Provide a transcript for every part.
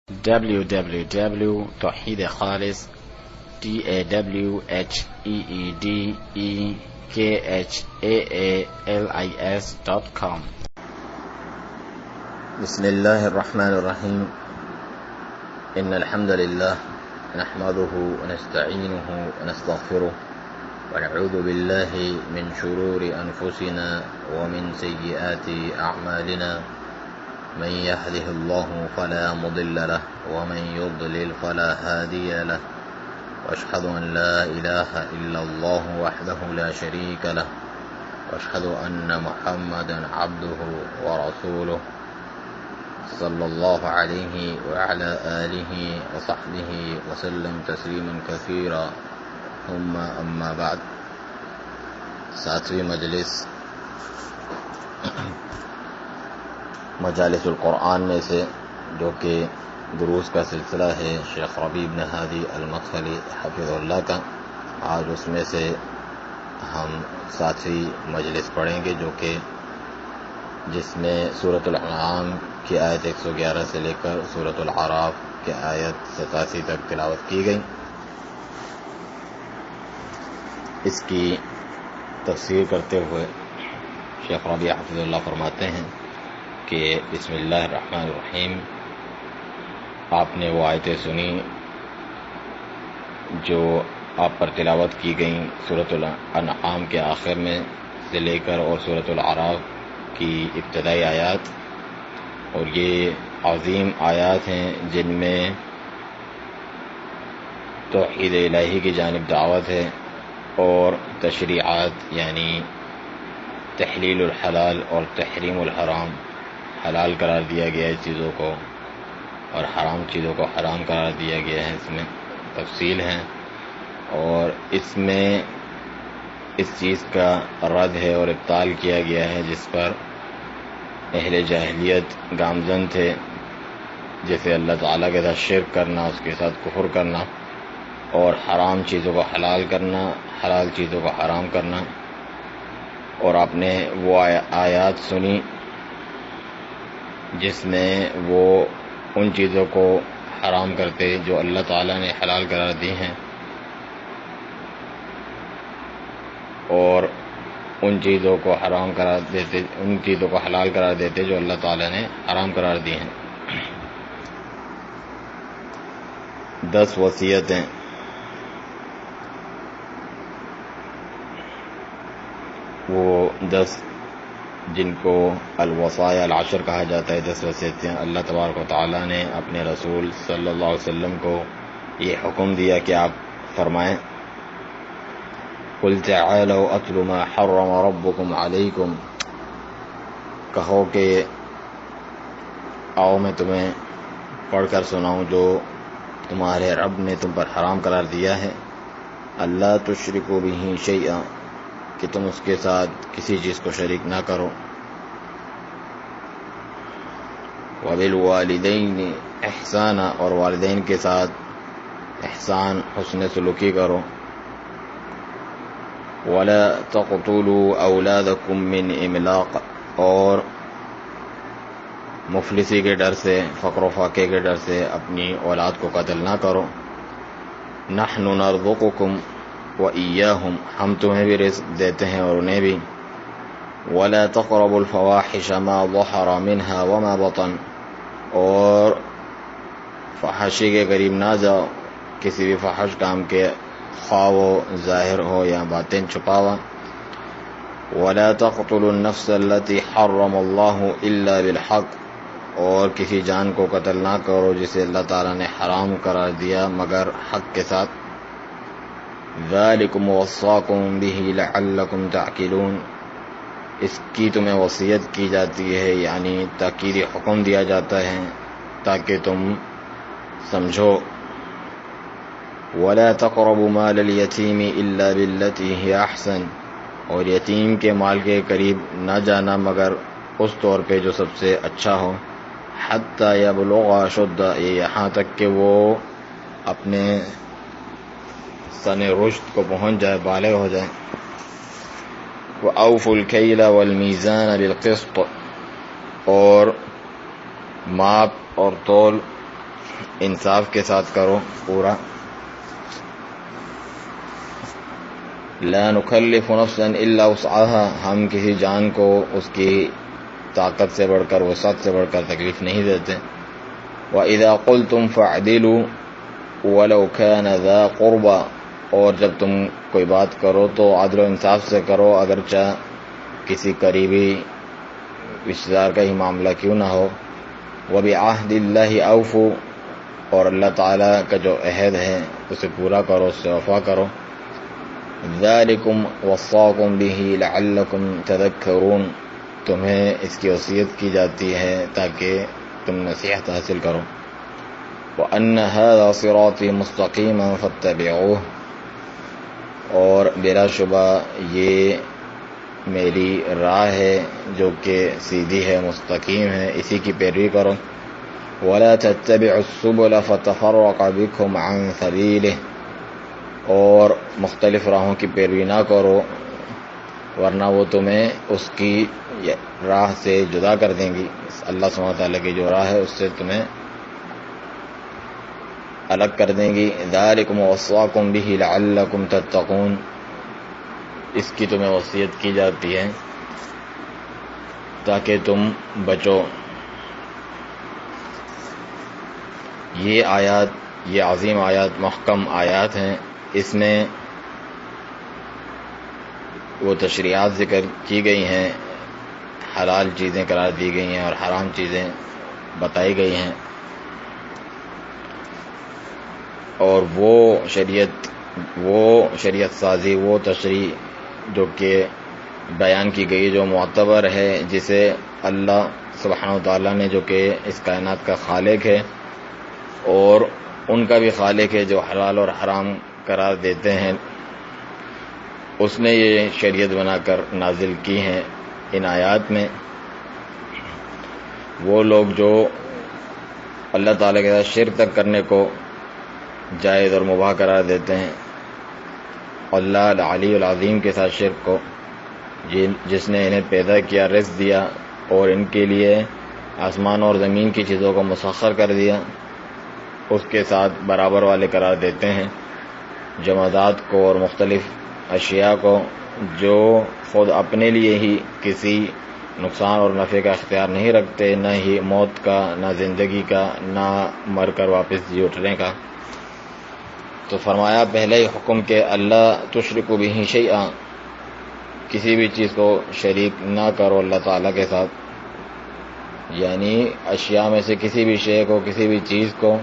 www.توحیدخالص TAWHEEDEKHALIS.com. بسم الله الرحمن الرحيم. إن الحمد لله نحمده ونستعينه ونستغفره ونعوذ بالله من شرور أنفسنا ومن سيئات أعمالنا. من يهده الله فلا مضل له ومن يضلل فلا هادي له وأشهد أن لا إله إلا الله وحده لا شريك له وأشهد أن محمدا عبده ورسوله صلى الله عليه وعلى آله وصحبه وسلم تسليما كثيرا. ثم أما بعد. ساتویں مجالس القرآن میں سے جو کہ دروس کا سلسلہ ہے شیخ ربیع بن ہادی المدخلی حفظ اللہ کا، آج اس میں سے ہم 7ویں مجلس پڑھیں گے جو کہ جس میں سورۃ الانعام کی آیت 111 سے لے کر سورۃ الاعراف کی آیت 87 تک تلاوت کی گئی. اس کی تفسیر کرتے ہوئے شیخ ربیع حفظ اللہ فرماتے ہیں کہ بسم اللہ الرحمن الرحیم. آپ نے وہ آیتیں سنی جو آپ پر تلاوت کی گئیں سورۃ الانعام کے آخر میں سے لے کر اور سورۃ الاعراف کی ابتدائی آیات، اور یہ عظیم آیات ہیں جن میں توحید الہی کی جانب دعوت ہے اور تشریعات یعنی تحلیل الحلال اور تحریم الحرام، حلال قرار دیا گیا ہے چیزوں کو اور حرام چیزوں کو حرام قرار دیا گیا ہے. اس میں تفصیل ہے اور اس میں اس چیز کا رد ہے اور ابطال کیا گیا ہے جس پر اہل جاہلیت گامزن تھے، جیسے اللہ تعالیٰ کے ساتھ شرک کرنا، اس کے ساتھ کفر کرنا اور حرام چیزوں کو حلال کرنا، حلال چیزوں کو حرام کرنا. اور آپ نے وہ آیات سنی جس میں وہ ان چیزوں کو حرام کرتے جو اللہ تعالیٰ نے حلال قرار دی ہیں اور ان چیزوں کو حرام قرار دیتے، ان چیزوں کو حلال قرار دیتے جو اللہ تعالیٰ نے حرام قرار دی ہیں. 10 وصیتیں، وہ 10 جن کو الوصایا العشر کہا جاتا ہے، 10 وصیتیں اللہ تبارک و تعالیٰ نے اپنے رسول صلی اللہ علیہ وسلم کو یہ حکم دیا کہ آپ فرمائیں قُلْ تَعَالَوْا أَتْلُ مَا حَرَّمَ رَبُّكُمْ عَلَيْكُمْ، کہو کہ آؤ میں تمہیں پڑھ کر سناؤں جو تمہارے رب نے تم پر حرام قرار دیا ہے. اللہ تشرکوا بہ شیئا، کہ تم اس کے ساتھ کسی چیز کو شریک نہ کرو. وَبِالْوَالِدَيْنِ احسانا، اور والدین کے ساتھ احسان حسن سلوکی کرو. وَلَا تَقْتُلُوا أَوْلَادَكُمْ مِنْ إِمْلَاقٍ، اور مفلسی کے ڈر سے، فقر و فاقے کے ڈر سے اپنی اولاد کو قتل نہ کرو. نَحْنُ نَرْزُقُكُمْ وَإِيَّاهُمْ، ہم تمہیں بھی رزق دیتے ہیں اور انہیں بھی. وَلَا تَقْرَبُوا الْفَوَاحِشَ مَا ظَهَرَ مِنْهَا وَمَا بَطَنَ، اور فحاشی کے قریب نہ جاؤ، کسی بھی فحش کام کے، خواہ وہ ظاہر ہو یا باطن چھپا ہوا. وَلَا تَقْتُلُوا النَّفْسَ الَّتِي حَرَّمَ اللَّهُ إِلَّا بِالْحَقِّ، اور کسی جان کو قتل نہ کرو جسے اللہ تعالیٰ نے حرام قرار دیا مگر حق کے ساتھ. ذَلِكُمْ وَصَّاكُمْ بِهِ لَعَلَّكُمْ تَعْقِلُونَ، اس کی تمہیں وصیت کی جاتی ہے، یعنی تاکیدی حکم دیا جاتا ہے تاکہ تم سمجھو. وَلَا تَقْرَبُوا مَالَ الْيَتِيمِ إِلَّا بِالَّتِي هِيَ أَحْسَنُ، اور یتیم کے مال کے قریب نہ جانا مگر اس طور پہ جو سب سے اچھا ہو. حَتَّى يَبْلُغَ أَشُدَّهُ، یہاں تک کہ وہ اپنے سن رشد کو پہنچ جائے، بالغ ہو جائے. وَأَوْفُوا الْكَيْلَ وَالْمِيزَانَ بِالْقِسْطِ، اور ماپ اور تول انصاف کے ساتھ کرو پورا. لا نکلف نفسا الا وسعها، ہم کسی جان کو اس کی طاقت سے بڑھ کر، وسعت سے بڑھ کر تکلیف نہیں دیتے. وَإِذَا قُلْتُمْ فَاعْدِلُوا وَلَوْ كَانَ ذَا قُرْبَى، اور جب تم کوئی بات کرو تو عدل و انصاف سے کرو، اگرچہ کسی قریبی رشتہ دار کا ہی معاملہ کیوں نہ ہو. وَبِعَهْدِ اللَّهِ أَوْفُوا، اور اللہ تعالیٰ کا جو عہد ہے اسے پورا کرو، اس سے وفا کرو. ذَلِكُمْ وَصَّاكُمْ بِهِ لَعَلَّكُمْ تَذَكَّرُونَ، تمہیں اس کی وصیت کی جاتی ہے تاکہ تم نصیحت حاصل کرو. وَأَنَّ هَذَا صِرَاطِي مُسْتَقِيمًا فَاتَّبِعُوهُ، اور بلا شبہ یہ میری راہ ہے جو کہ سیدھی ہے، مستقیم ہے، اسی کی پیروی کرو. وَلَا تَتَّبِعُوا السُّبُلَ فَتَفَرَّقَ بِكُمْ عَنْ سَبِيلِهِ، اور مختلف راہوں کی پیروی نہ کرو ورنہ وہ تمہیں اس کی راہ سے جدا کر دیں گی. اللہ سبحانہ وتعالیٰ کی جو راہ ہے اس سے تمہیں الگ کر دیں گی. ذَلِكُمْ وَصَّاكُمْ بِهِ لَعَلَّكُمْ تَتَّقُونَ، اس کی تمہیں وصیت کی جاتی ہے تاکہ تم بچو. یہ آیات، یہ عظیم آیات، محکم آیات ہیں. اس میں وہ تشریعات ذکر کی گئی ہیں، حلال چیزیں قرار دی گئی ہیں اور حرام چیزیں بتائی گئی ہیں، اور وہ شریعت سازی، وہ تشریع جو کہ بیان کی گئی، جو معتبر ہے، جسے اللہ سبحانہ وتعالیٰ نے، جو کہ اس کائنات کا خالق ہے اور ان کا بھی خالق ہے، جو حلال اور حرام قرار دیتے ہیں، اس نے یہ شریعت بنا کر نازل کی ہیں. ان آیات میں وہ لوگ جو اللہ تعالیٰ کے ساتھ شرک تک کرنے کو جائز اور مباح قرار دیتے ہیں، اللہ العلی العظیم کے ساتھ شرک کو، جس نے انہیں پیدا کیا، رزق دیا اور ان کے لیے آسمان اور زمین کی چیزوں کو مسخر کر دیا، اس کے ساتھ برابر والے قرار دیتے ہیں. جمادات کو اور مختلف اشیاء کو جو خود اپنے لیے ہی کسی نقصان اور نفع کا اختیار نہیں رکھتے، نہ ہی موت کا، نہ زندگی کا، نہ مر کر واپس جی اٹھنے کا. تو فرمایا پہلے ہی حکم کہ اللہ تشرکوا بہ شیئا، کسی بھی چیز کو شریک نہ کرو اللہ تعالیٰ کے ساتھ، یعنی اشیاء میں سے کسی بھی شے کو، کسی بھی چیز کو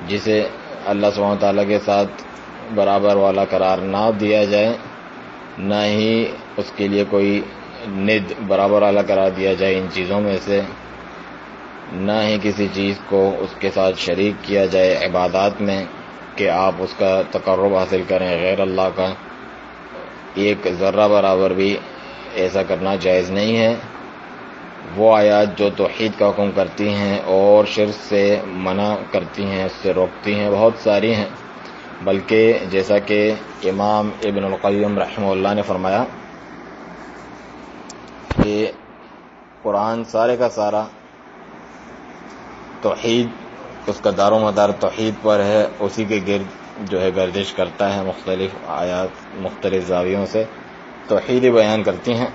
جسے اللہ سبحانہ وتعالیٰ کے ساتھ برابر والا قرار نہ دیا جائے، نہ ہی اس کے لیے کوئی ند برابر والا قرار دیا جائے ان چیزوں میں سے، نہ ہی کسی چیز کو اس کے ساتھ شریک کیا جائے عبادات میں کہ آپ اس کا تقرب حاصل کریں غیر اللہ کا. ایک ذرہ برابر بھی ایسا کرنا جائز نہیں ہے. وہ آیات جو توحید کا حکم کرتی ہیں اور شرک سے منع کرتی ہیں، اس سے روکتی ہیں، بہت ساری ہیں. بلکہ جیسا کہ امام ابن القیم رحمہ اللہ نے فرمایا کہ قرآن سارے کا سارا توحید، اس کا دار و مدار توحید پر ہے، اسی کے گرد جو ہے گردش کرتا ہے. مختلف آیات مختلف زاویوں سے توحید ہی بیان کرتی ہیں.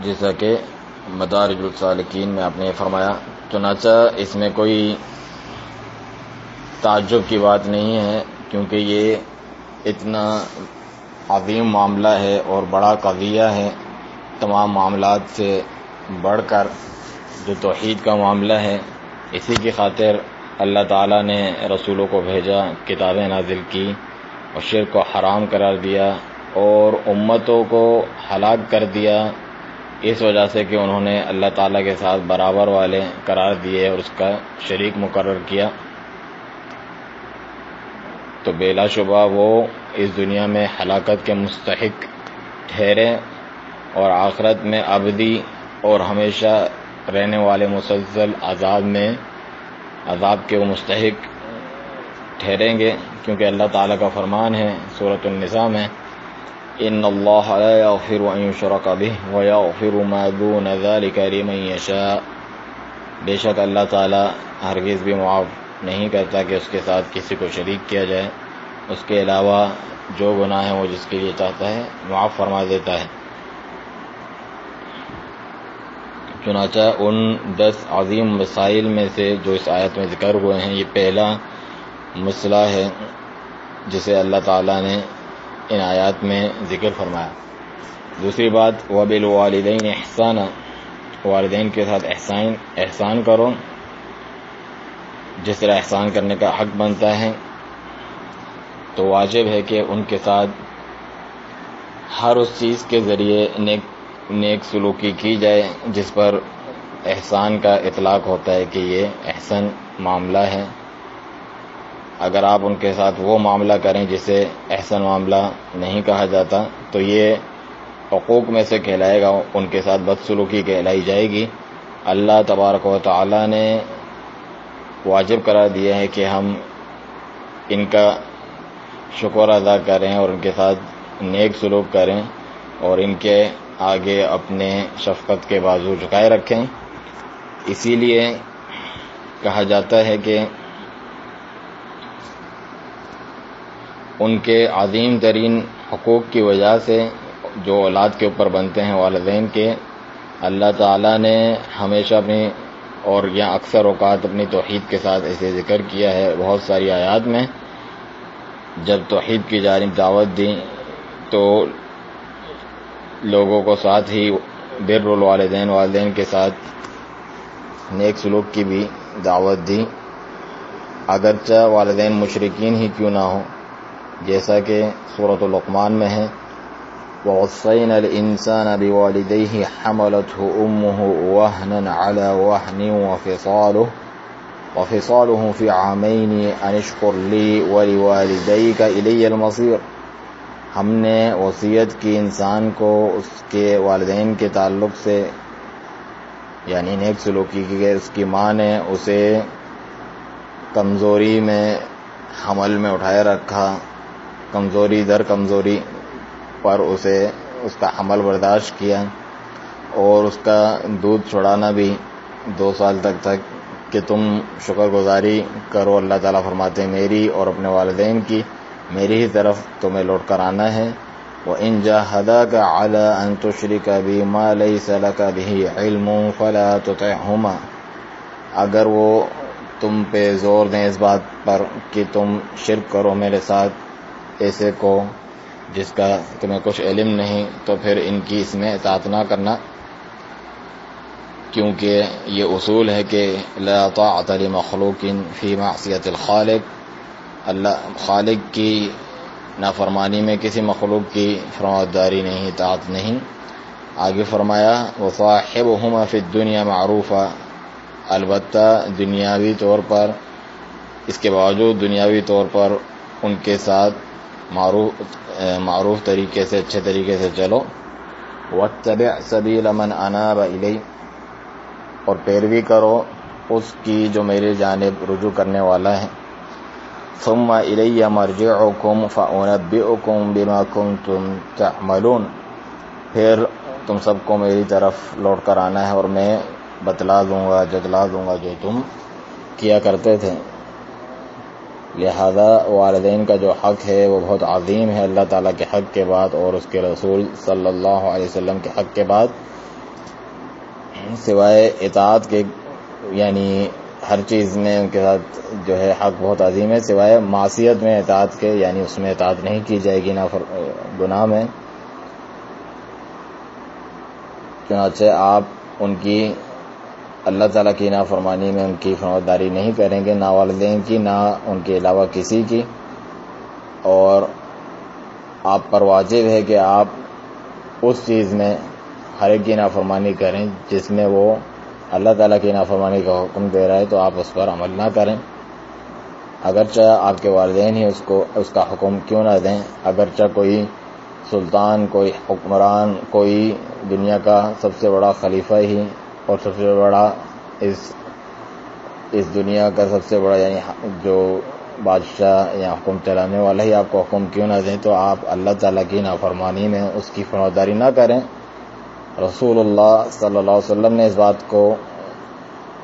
جیسا کہ مدارج السالکین میں آپ نے فرمایا. چنانچہ اس میں کوئی تعجب کی بات نہیں ہے، کیونکہ یہ اتنا عظیم معاملہ ہے اور بڑا قضیہ ہے. تمام معاملات سے بڑھ کر جو توحید کا معاملہ ہے، اسی کی خاطر اللہ تعالیٰ نے رسولوں کو بھیجا، کتابیں نازل کی اور شرک کو حرام قرار دیا اور امتوں کو ہلاک کر دیا، اس وجہ سے کہ انہوں نے اللہ تعالیٰ کے ساتھ برابر والے قرار دیے اور اس کا شریک مقرر کیا. تو بلا شبہ وہ اس دنیا میں ہلاکت کے مستحق ٹھہرے اور آخرت میں ابدی اور ہمیشہ رہنے والے مسلسل عذاب کے وہ مستحق ٹھہریں گے. کیونکہ اللہ تعالیٰ کا فرمان ہے سورۃ النساء میں ان اللہ لا یغفر ان یشرک بہ ویغفر ما دون ذلک لمن یشاء، بے شک اللہ تعالی ہرگز بھی معاف نہیں کرتا کہ اس کے ساتھ کسی کو شریک کیا جائے، اس کے علاوہ جو گناہ ہے وہ جس کے لیے چاہتا ہے معاف فرما دیتا ہے۔ چنانچہ ان 10 عظیم مسائل میں سے جو اس آیت میں ذکر ہوئے ہیں، یہ پہلا مسئلہ ہے جسے اللہ تعالیٰ نے ان آیات میں ذکر فرمایا۔ دوسری بات وَبِالْوَالِدَيْنِ احسانا، والدین کے ساتھ احسان کرو جس طرح احسان کرنے کا حق بنتا ہے، تو واجب ہے کہ ان کے ساتھ ہر اس چیز کے ذریعے نیک سلوکی کی جائے جس پر احسان کا اطلاق ہوتا ہے کہ یہ احسن معاملہ ہے۔ اگر آپ ان کے ساتھ وہ معاملہ کریں جسے احسن معاملہ نہیں کہا جاتا تو یہ حقوق میں سے کہلائے گا، ان کے ساتھ بدسلوکی کہلائی جائے گی۔ اللہ تبارک و تعالی نے واجب قرار دیا ہے کہ ہم ان کا شکر ادا کریں اور ان کے ساتھ نیک سلوک کریں اور ان کے آگے اپنے شفقت کے بازو جھکائے رکھیں۔ اسی لیے کہا جاتا ہے کہ ان کے عظیم ترین حقوق کی وجہ سے جو اولاد کے اوپر بنتے ہیں والدین کے، اللہ تعالیٰ نے ہمیشہ اپنی اور یا اکثر اوقات اپنی توحید کے ساتھ اسے ذکر کیا ہے بہت ساری آیات میں۔ جب توحید کی جانب دعوت دی تو لوگوں کو ساتھ ہی بر الوالدین، والدین کے ساتھ نیک سلوک کی بھی دعوت دی، اگرچہ والدین مشرکین ہی کیوں نہ ہوں، جیسا کہ سورۃ لقمان میں ہے وَوَصَّيْنَا الْإِنسَانَ بِوَالِدَيْهِ حَمَلَتْهُ أُمُّهُ وَهْنًا عَلَى وَهْنٍ وَفِصَالُهُ فِي عَامَيْنِ أَنِ اشْكُرْ لِي وَلِوَالِدَيْكَ إِلَيَّ الْمَصِيرُ، ہم نے وصیت کی انسان کو اس کے والدین کے تعلق سے یعنی نیک سلوکی کی کہ اس کی ماں نے اسے کمزوری میں حمل میں اٹھائے رکھا، کمزوری در کمزوری پر اسے اس کا حمل برداشت کیا اور اس کا دودھ چھڑانا بھی 2 سال تک کہ تم شکر گزاری کرو۔ اللہ تعالیٰ فرماتے ہیں میری اور اپنے والدین کی، میری ہی طرف تمہیں لوٹ کر آنا ہے۔ وَإِن جَاهَدَاكَ عَلَىٰ أَن تُشْرِكَ بِي مَا لَيْسَ لَكَ بِهِ عِلْمٌ فَلَا تُطِعْهُمَا، اگر وہ تم پہ زور دیں اس بات پر کہ تم شرک کرو میرے ساتھ ایسے کو جس کا تمہیں کچھ علم نہیں، تو پھر ان کی اس میں اطاعت نہ کرنا، کیونکہ یہ اصول ہے کہ لا طاعت لمخلوق فی معصیت الخالق، اللہ خالق کی نافرمانی میں کسی مخلوق کی فرمانبرداری نہیں، اطاعت نہیں۔ آگے فرمایا وصاحبہما فی الدنیا معروفا، البتہ دنیاوی طور پر اس کے باوجود دنیاوی طور پر ان کے ساتھ معروف طریقے سے اچھے طریقے سے چلو۔ واتبع سبیل من اناب الی، اور پیروی کرو اس کی جو میری جانب رجوع کرنے والا ہے۔ ثم الی مرجعکم فانبئکم بما کنتم تعملون، پھر تم سب کو میری طرف لوٹ کر آنا ہے اور میں بتلا دوں گا، جتلا دوں گا جو تم کیا کرتے تھے۔ لہذا والدین کا جو حق ہے وہ بہت عظیم ہے اللہ تعالیٰ کے حق کے بعد اور اس کے رسول صلی اللہ علیہ وسلم کے حق کے بعد، سوائے اطاعت کے، یعنی ہر چیز میں ان کے ساتھ جو ہے حق بہت عظیم ہے، سوائے معصیت میں اطاعت کے، یعنی اس میں اطاعت نہیں کی جائے گی گناہ میں۔ چنانچہ آپ ان کی اللہ تعالیٰ کی نافرمانی میں ان کی فرمانبرداری نہیں کریں گے، نہ والدین کی نہ ان کے علاوہ کسی کی، اور آپ پر واجب ہے کہ آپ اس چیز میں ہر ایک کی نافرمانی کریں جس میں وہ اللہ تعالیٰ کی نافرمانی کا حکم دے رہا ہے، تو آپ اس پر عمل نہ کریں، اگرچہ آپ کے والدین ہی اس کا حکم کیوں نہ دیں۔ اگرچہ کوئی سلطان، کوئی حکمران، کوئی دنیا کا سب سے بڑا خلیفہ ہی اور سب سے بڑا اس دنیا کا سب سے بڑا یعنی جو بادشاہ یا حکم چلانے والا ہی آپ کو حکم کیوں نہ دیں تو آپ اللہ تعالیٰ کی نافرمانی میں اس کی فرمانبرداری نہ کریں. رسول اللہ صلی اللہ علیہ وسلم نے اس بات کو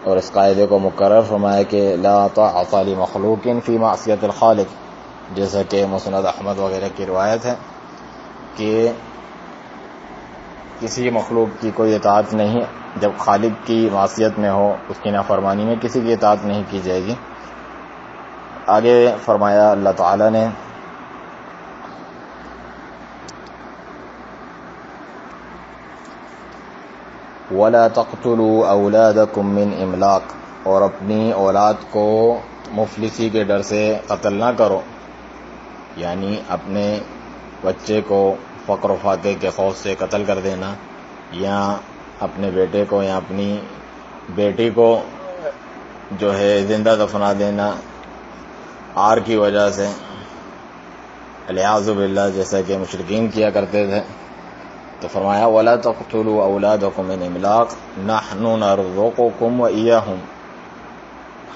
اور اس قاعدے کو مقرر فرمایا کہ لا طاعۃ لمخلوق فی معصیت الخالق، جیسا کہ مسند احمد وغیرہ کی روایت ہے کہ کسی مخلوق کی کوئی اطاعت نہیں جب خالق کی معصیت میں ہو، اس کی نافرمانی میں کسی کی اطاعت نہیں کی جائے گی. آگے فرمایا اللہ تعالی نے وَلَا تَقْتُلُوا أَوْلَادَكُم مِّنْ إِمْلَاقٍ، اور اپنی اولاد کو مفلسی کے ڈر سے قتل نہ کرو، یعنی اپنے بچے کو فقر و فاقے کے خوف سے قتل کر دینا، یا اپنے بیٹے کو یا اپنی بیٹی کو جو ہے زندہ دفنا دینا آر کی وجہ سے، الیاذ باللہ، جیسا کہ مشرکین کیا کرتے تھے. تو فرمایا وَلَا تَقْتُلُوا أَوْلَادَكُم مِّنْ إِمْلَاقٍ نَحْنُ نَرْزُقُكُمْ وَإِيَّاهُمْ،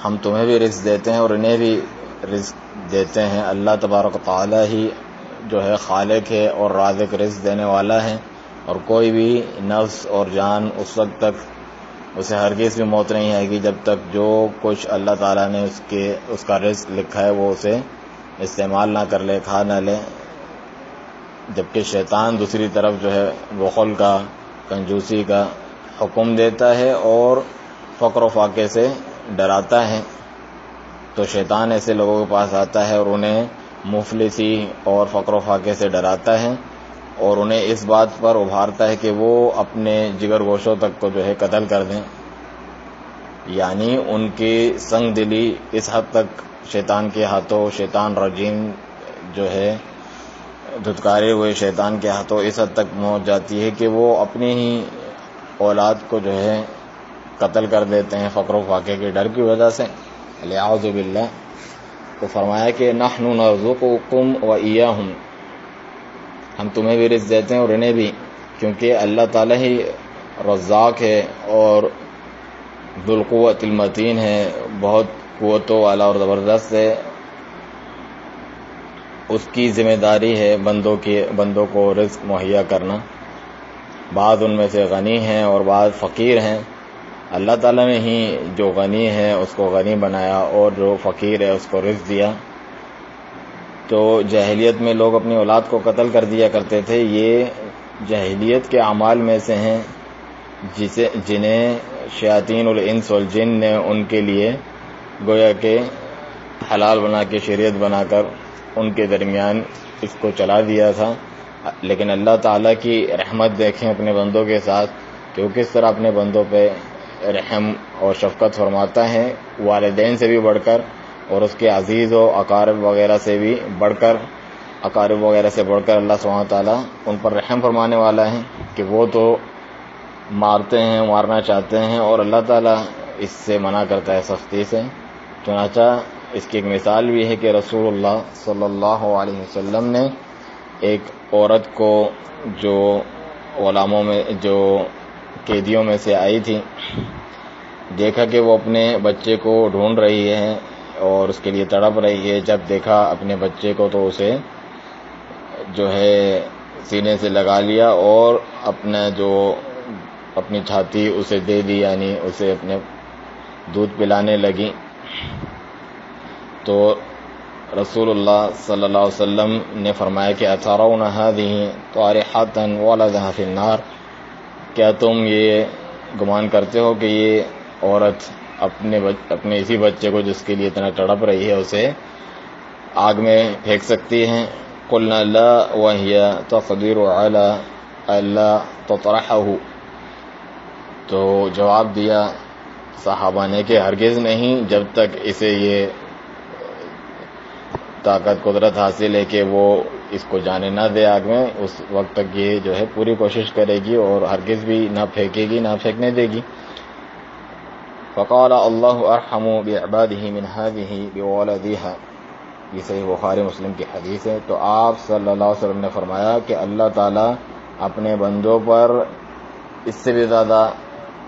ہم تمہیں بھی رزق دیتے ہیں اور انہیں بھی رزق دیتے ہیں. اللہ تبارک و تعالی ہی جو ہے خالق ہے اور رازق، رزق دینے والا ہے، اور کوئی بھی نفس اور جان اس وقت تک اسے ہرگز بھی موت نہیں آئے گی جب تک جو کچھ اللہ تعالیٰ نے اس کا رزق لکھا ہے وہ اسے استعمال نہ کر لے، کھا نہ لے. جبکہ شیطان دوسری طرف جو ہے بخل کا، کنجوسی کا حکم دیتا ہے اور فقر و فاقے سے ڈراتا ہے. تو شیطان ایسے لوگوں کے پاس آتا ہے اور انہیں مفلسی اور فقر و فاقے سے ڈراتا ہے اور انہیں اس بات پر ابھارتا ہے کہ وہ اپنے جگر گوشوں تک کو جو ہے قتل کر دیں. یعنی ان کی سنگ دلی اس حد تک شیطان کے ہاتھوں، شیطان رجیم جو ہے دھتکارے ہوئے شیطان کے ہاتھوں اس حد تک پہنچ جاتی ہے کہ وہ اپنی ہی اولاد کو جو ہے قتل کر دیتے ہیں فقر و فاقے کے ڈر کی وجہ سے، الیاذ باللہ. تو فرمایا کہ نحن نرزقکم وإیاہم، ہم تمہیں بھی رزق دیتے ہیں اور انہیں بھی، کیونکہ اللہ تعالیٰ ہی رزاق ہے اور ذوالقوۃ المتین ہے، بہت قوتوں والا اور زبردست ہے. اس کی ذمہ داری ہے بندوں کو رزق مہیا کرنا. بعض ان میں سے غنی ہیں اور بعض فقیر ہیں. اللہ تعالیٰ نے ہی جو غنی ہے اس کو غنی بنایا اور جو فقیر ہے اس کو رزق دیا. تو جاہلیت میں لوگ اپنی اولاد کو قتل کر دیا کرتے تھے. یہ جاہلیت کے اعمال میں سے ہیں جنہیں شیاطین الانس والجن نے ان کے لیے گویا کہ حلال بنا کے شریعت بنا کر ان کے درمیان اس کو چلا دیا تھا. لیکن اللہ تعالیٰ کی رحمت دیکھیں اپنے بندوں کے ساتھ کہ وہ کس طرح اپنے بندوں پہ رحم اور شفقت فرماتا ہے، والدین سے بھی بڑھ کر اور اس کے عزیز و اقارب وغیرہ سے بھی بڑھ کر، اللہ سبحانہ تعالیٰ ان پر رحم فرمانے والا ہے کہ وہ تو مارتے ہیں، مارنا چاہتے ہیں، اور اللہ تعالیٰ اس سے منع کرتا ہے سختی سے. چنانچہ اس کی ایک مثال بھی ہے کہ رسول اللہ صلی اللہ علیہ وسلم نے ایک عورت کو جو غلاموں میں، جو قیدیوں میں سے آئی تھی، دیکھا کہ وہ اپنے بچے کو ڈھونڈ رہی ہے اور اس کے لیے تڑپ رہی ہے. جب دیکھا اپنے بچے کو تو اسے جو ہے سینے سے لگا لیا اور اپنی چھاتی اسے دے دی، یعنی اسے اپنے دودھ پلانے لگی. تو رسول اللہ صلی اللہ علیہ وسلم نے فرمایا کہ اترون هذه طارحة ولدها في النار، کیا تم یہ گمان کرتے ہو کہ یہ عورت اپنے اسی بچے کو جس کے لیے اتنا تڑپ رہی ہے اسے آگ میں پھینک سکتی ہیں؟ قلنا لا وهي تقدر على الا تطرحه، تو جواب دیا صحابہ نے کہ ہرگز نہیں، جب تک اسے یہ طاقت قدرت حاصل ہے کہ وہ اس کو جانے نہ دے آگ میں، اس وقت تک یہ جو ہے پوری کوشش کرے گی اور ہرگز بھی نہ پھینکے گی، نہ پھینکنے دے گی. فقال اللہ ارحم بعباده من هذه بولدها، یہ صحیح بخاری مسلم کی حدیث ہے. تو آپ صلی اللہ علیہ وسلم نے فرمایا کہ اللہ تعالیٰ اپنے بندوں پر اس سے بھی زیادہ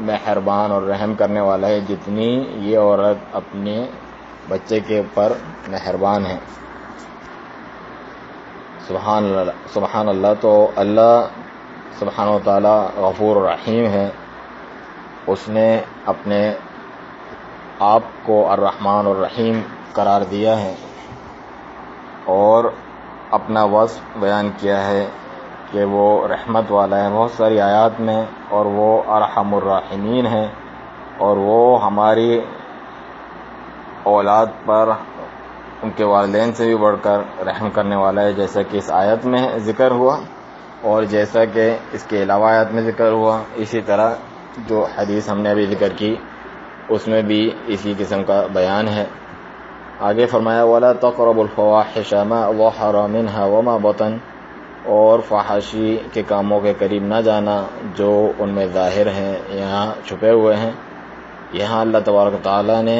مہربان اور رحم کرنے والا ہے جتنی یہ عورت اپنے بچے کے اوپر مہربان ہیں۔ سبحان اللہ۔ تو اللہ سبحانہ و تعالی غفور الرحیم ہے، اس نے اپنے آپ کو الرحمن الرحیم قرار دیا ہے اور اپنا وصف بیان کیا ہے کہ وہ رحمت والا ہے بہت ساری آیات میں، اور وہ ارحم الراحمین ہے، اور وہ ہماری اولاد پر ان کے والدین سے بھی بڑھ کر رحم کرنے والا ہے، جیسا کہ اس آیت میں ذکر ہوا اور جیسا کہ اس کے علاوہ آیت میں ذکر ہوا۔ اسی طرح جو حدیث ہم نے ابھی ذکر کی اس میں بھی اسی قسم کا بیان ہے۔ آگے فرمایا وَلَا تَقْرَبُوا الْفَوَاحِشَ مَا ظَهَرَ مِنْهَا وَمَا بَطَنَ، اور فحاشی کے کاموں کے قریب نہ جانا جو ان میں ظاہر ہیں یہاں چھپے ہوئے ہیں۔ یہاں اللہ تبارک و تعالیٰ نے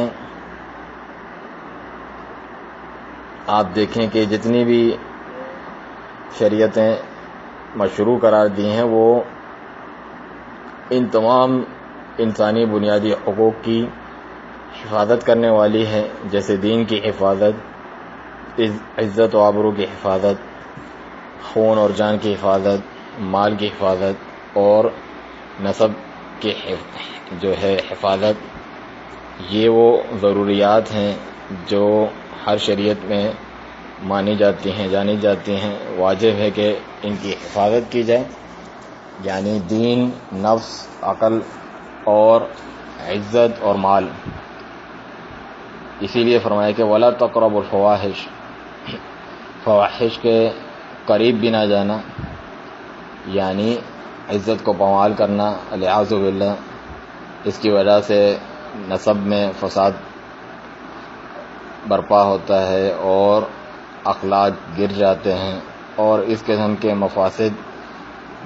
آپ دیکھیں کہ جتنی بھی شریعتیں مشروع قرار دی ہیں وہ ان تمام انسانی بنیادی حقوق کی حفاظت کرنے والی ہے، جیسے دین کی حفاظت، عزت و آبرو کی حفاظت، خون اور جان کی حفاظت، مال کی حفاظت اور نسب کی جو ہے حفاظت۔ یہ وہ ضروریات ہیں جو ہر شریعت میں مانی جاتی ہیں، جانی جاتی ہیں۔ واجب ہے کہ ان کی حفاظت کی جائے، یعنی دین، نفس، عقل اور عزت اور مال۔ اسی لیے فرمایا کہ وَلَا تَقْرَبُوا الْفَوَاحِشَ، فواحش کے قریب بھی نہ جانا، یعنی عزت کو پامال کرنا، والعیاذ باللہ۔ اس کی وجہ سے نسب میں فساد برپا ہوتا ہے اور اخلاق گر جاتے ہیں، اور اس قسم کے مفاسد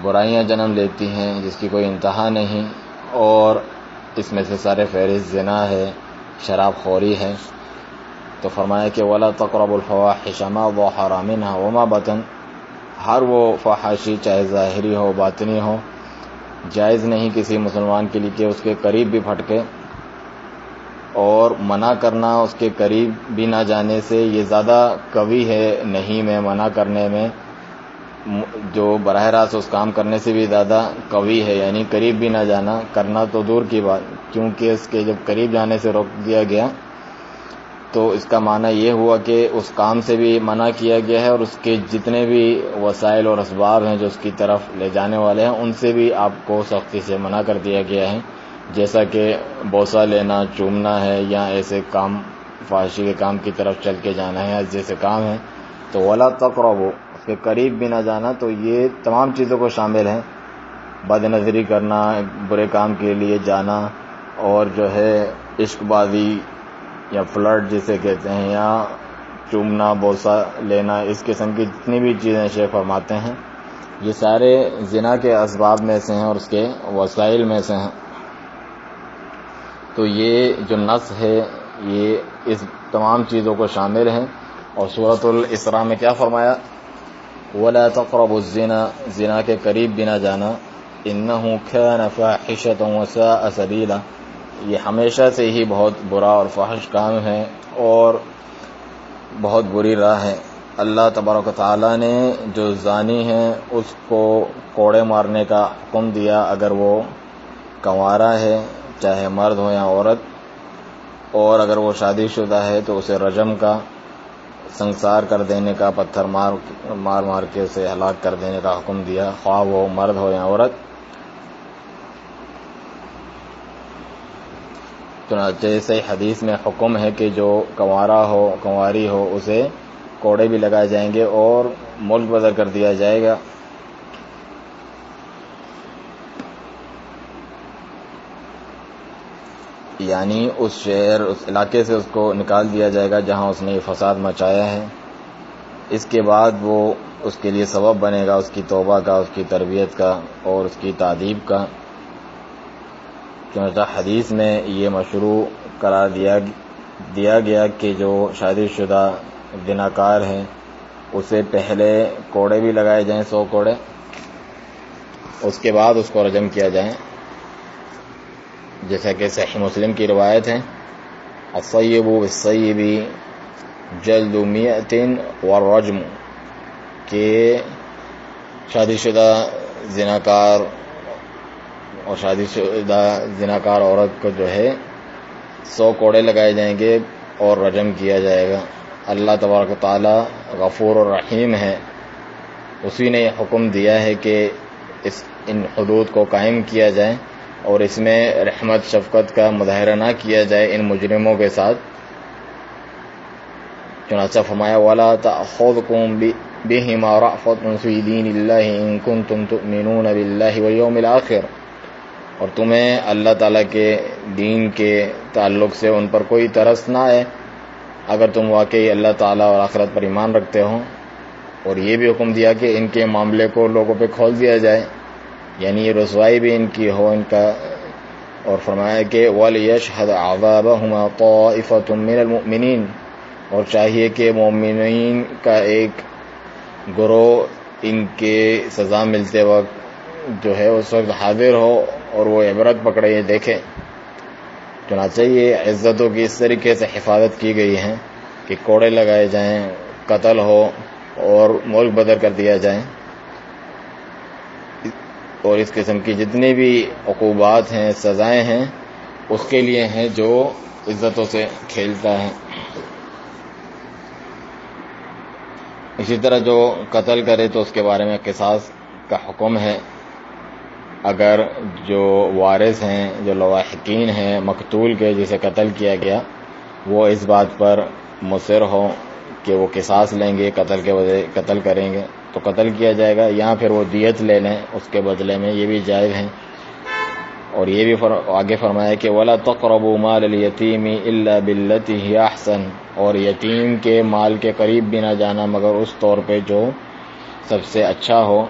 برائیاں جنم لیتی ہیں جس کی کوئی انتہا نہیں، اور اس میں سے سارے فہرست زنا ہے، شراب خوری ہے۔ تو فرمایا کہ وَلَا تَقْرَبُوا الْفَوَاحِشَ مَا ظَهَرَ مِنْهَا وَمَا بَطَنَ، ہر وہ فحاشی چاہے ظاہری ہو باطنی ہو، جائز نہیں کسی مسلمان کے لیے کہ اس کے قریب بھی پھٹکے، اور منع کرنا اس کے قریب بھی نہ جانے سے یہ زیادہ قوی ہے نہیں میں منع کرنے میں، جو براہ راست اس کام کرنے سے بھی زیادہ قوی ہے، یعنی قریب بھی نہ جانا، کرنا تو دور کی بات، کیونکہ اس کے جب قریب جانے سے روک دیا گیا تو اس کا معنی یہ ہوا کہ اس کام سے بھی منع کیا گیا ہے، اور اس کے جتنے بھی وسائل اور اسباب ہیں جو اس کی طرف لے جانے والے ہیں ان سے بھی آپ کو سختی سے منع کر دیا گیا ہے، جیسا کہ بوسہ لینا، چومنا ہے، یا ایسے کام فحاشی کے کام کی طرف چل کے جانا ہے جیسے کام ہے۔ تو وَلَا تَقْرَبُوا، اس کے قریب بھی نہ جانا، تو یہ تمام چیزوں کو شامل ہے، بد نظری کرنا، برے کام کے لیے جانا، اور جو ہے عشق بازی یا فلرٹ جسے کہتے ہیں، یا چومنا، بوسہ لینا، اس قسم کی جتنی بھی چیزیں شیخ فرماتے ہیں یہ سارے زنا کے اسباب میں سے ہیں اور اس کے وسائل میں سے ہیں۔ تو یہ جو نص ہے یہ اس تمام چیزوں کو شامل ہے۔ اور سورۃ الاسراء میں کیا فرمایا؟ وَلَا تَقْرَبُوا الزِّنَا، زنا کے قریب بھی نہ جانا، إِنَّهُ كَانَ فَاحِشَةً وَسَاءَ سَبِيلًا، یہ ہمیشہ سے ہی بہت برا اور فحش کام ہے اور بہت بری راہ ہے۔ اللہ تبارک و تعالیٰ نے جو زانی ہے اس کو کوڑے مارنے کا حکم دیا، اگر وہ کنوارا ہے چاہے مرد ہو یا عورت، اور اگر وہ شادی شدہ ہے تو اسے رجم کا، سنسار کر دینے کا، پتھر مار کے اسے ہلاک کر دینے کا حکم دیا، خواہ وہ مرد ہو یا عورت۔ چنانچہ صحیح حدیث میں حکم ہے کہ جو کنوارا ہو، کنواری ہو، اسے کوڑے بھی لگائے جائیں گے اور ملک بدر کر دیا جائے گا۔ یعنی اس شہر، اس علاقے سے اس کو نکال دیا جائے گا جہاں اس نے فساد مچایا ہے۔ اس کے بعد وہ اس کے لیے سبب بنے گا اس کی توبہ کا، اس کی تربیت کا اور اس کی تعدیب کا۔ چنانچہ حدیث میں یہ مشروع قرار دیا گیا کہ جو شادی شدہ زناکار ہے اسے پہلے کوڑے بھی لگائے جائیں، 100 کوڑے، اس کے بعد اس کو رجم کیا جائے، جیسا کہ صحیح مسلم کی روایت ہے الصیب بالصیب جلد 100 والرجم، کہ شادی شدہ زناکار اور شادی شدہ زناکار عورت کو جو ہے 100 کوڑے لگائے جائیں گے اور رجم کیا جائے گا۔ اللہ تبارک و تعالی غفور الرحیم ہے، اسی نے حکم دیا ہے کہ ان حدود کو قائم کیا جائے اور اس میں رحمت شفقت کا مظاہرہ نہ کیا جائے ان مجرموں کے ساتھ۔ چنانچہ فرمایا وَلَا تَأْخُذْكُمْ بِهِمَا رَأْفَةٌ فِي دِينِ اللَّهِ إِن كُنتُمْ تُؤْمِنُونَ بِاللَّهِ وَالْيَوْمِ الْآخِرِ، اور تمہیں اللہ تعالیٰ کے دین کے تعلق سے ان پر کوئی ترس نہ آئے اگر تم واقعی اللہ تعالیٰ اور آخرت پر ایمان رکھتے ہو۔ اور یہ بھی حکم دیا کہ ان کے معاملے کو لوگوں پہ کھول دیا جائے، یعنی یہ رسوائی بھی ان کی ہو ان کا، اور فرمایا کہ وَلْيَشْهَدْ عَذَابَهُمَا طَائِفَةٌ مِّنَ الْمُؤْمِنِينَ، اور چاہیے کہ مومنین کا ایک گروہ ان کے سزا ملتے وقت جو ہے اس وقت حاضر ہو اور وہ عبرت پکڑے یہ دیکھے۔ چنانچہ یہ عزتوں کی اس طریقے سے حفاظت کی گئی ہے کہ کوڑے لگائے جائیں، قتل ہو اور ملک بدر کر دیا جائے، اور اس قسم کی جتنی بھی عقوبات ہیں سزائیں ہیں اس کے لیے ہیں جو عزتوں سے کھیلتا ہے۔ اسی طرح جو قتل کرے تو اس کے بارے میں قصاص کا حکم ہے۔ اگر جو وارث ہیں، جو لواحقین ہیں مقتول کے جسے قتل کیا گیا، وہ اس بات پر مصر ہو کہ وہ قصاص لیں گے، قتل کے وجہ قتل کریں گے تو قتل کیا جائے گا، یا پھر وہ دیت لے لیں اس کے بدلے میں، یہ بھی جائز ہیں۔ اور یہ بھی آگے فرمایا کہ وَلَا تَقْرَبُوا مَالَ الْيَتِيمِ إِلَّا بِالَّتِي هِيَ أَحْسَنُ، اور یتیم کے مال کے قریب بھی نہ جانا مگر اس طور پہ جو سب سے اچھا ہو۔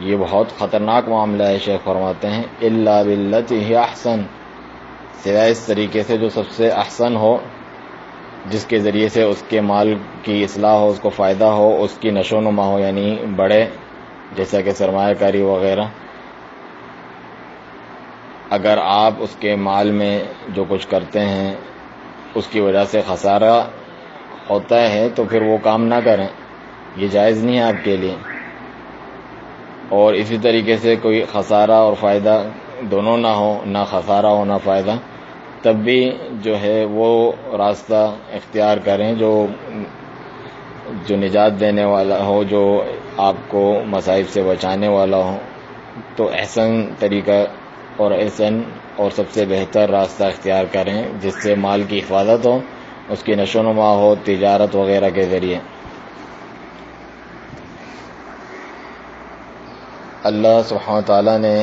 یہ بہت خطرناک معاملہ ہے، شیخ فرماتے ہیں إِلَّا بِالَّتِي هِيَ أَحْسَنُ، سوائے اس طریقے سے جو سب سے احسن ہو، جس کے ذریعے سے اس کے مال کی اصلاح ہو، اس کو فائدہ ہو، اس کی نشو و نما ہو، یعنی بڑھے، جیسا کہ سرمایہ کاری وغیرہ۔ اگر آپ اس کے مال میں جو کچھ کرتے ہیں اس کی وجہ سے خسارہ ہوتا ہے تو پھر وہ کام نہ کریں، یہ جائز نہیں ہے آپ کے لیے۔ اور اسی طریقے سے کوئی خسارہ اور فائدہ دونوں نہ ہو، نہ خسارہ ہو نہ فائدہ، تب بھی جو ہے وہ راستہ اختیار کریں جو نجات دینے والا ہو، جو آپ کو مصائب سے بچانے والا ہو، تو احسن طریقہ اور احسن اور سب سے بہتر راستہ اختیار کریں جس سے مال کی حفاظت ہو، اس کی نشو و نما ہو تجارت وغیرہ کے ذریعے۔ اللہ سبحانہ وتعالیٰ نے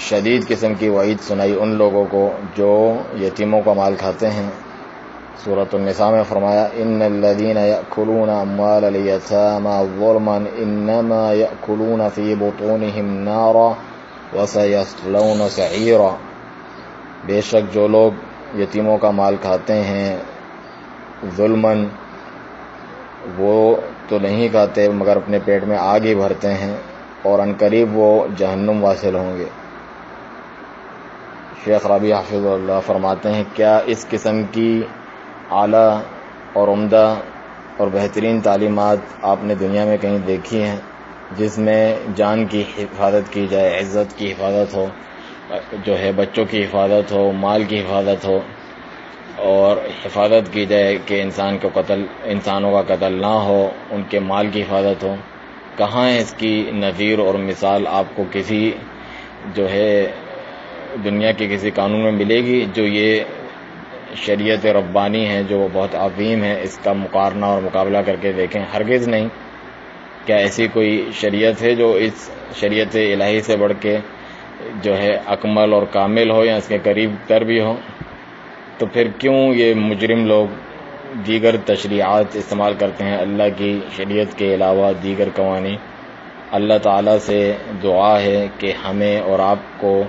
شدید قسم کی وعید سنائی ان لوگوں کو جو یتیموں کا مال کھاتے ہیں۔ سورۃ النساء میں فرمایا ان الذین یأکلون اموال الیتامی ظلما انما یأکلون فی بطونہم نارا وَسَيَصْلَوْنَ سَعِیرًا، بے شک جو لوگ یتیموں کا مال کھاتے ہیں ظلماً، وہ تو نہیں کھاتے مگر اپنے پیٹ میں آگ ہی بھرتے ہیں اور عنقریب وہ جہنم واصل ہوں گے۔ شیخ ربیع حفظہ اللہ فرماتے ہیں کیا اس قسم کی اعلیٰ اور عمدہ اور بہترین تعلیمات آپ نے دنیا میں کہیں دیکھی ہیں جس میں جان کی حفاظت کی جائے، عزت کی حفاظت ہو، جو ہے بچوں کی حفاظت ہو، مال کی حفاظت ہو، اور حفاظت کی جائے کہ انسانوں کا قتل نہ ہو، ان کے مال کی حفاظت ہو؟ کہاں ہے اس کی نظیر اور مثال آپ کو کسی جو ہے دنیا کے کسی قانون میں ملے گی جو یہ شریعت ربانی ہے جو بہت عظیم ہے، اس کا مقارنہ اور مقابلہ کر کے دیکھیں؟ ہرگز نہیں۔ کیا ایسی کوئی شریعت ہے جو اس شریعت الہی سے بڑھ کے جو ہے اکمل اور کامل ہو یا اس کے قریب تر بھی ہو؟ تو پھر کیوں یہ مجرم لوگ دیگر تشریعات استعمال کرتے ہیں اللہ کی شریعت کے علاوہ دیگر قوانین؟ اللہ تعالیٰ سے دعا ہے کہ ہمیں اور آپ کو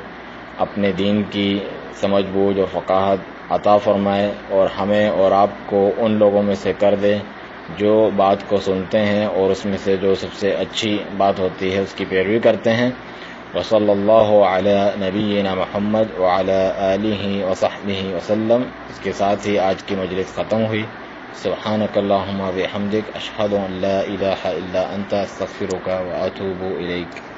اپنے دین کی سمجھ بوجھ اور فقاہت عطا فرمائے، اور ہمیں اور آپ کو ان لوگوں میں سے کر دے جو بات کو سنتے ہیں اور اس میں سے جو سب سے اچھی بات ہوتی ہے اس کی پیروی کرتے ہیں، وصلی اللہ علی نبینا محمد وعلی آلہ وصحبہ وسلم۔ اس کے ساتھ ہی آج کی مجلس ختم ہوئی۔ سبحانک اللہم وبحمدک، اشہد ان لا الہ الا انت، استغفرک واتوب الیک۔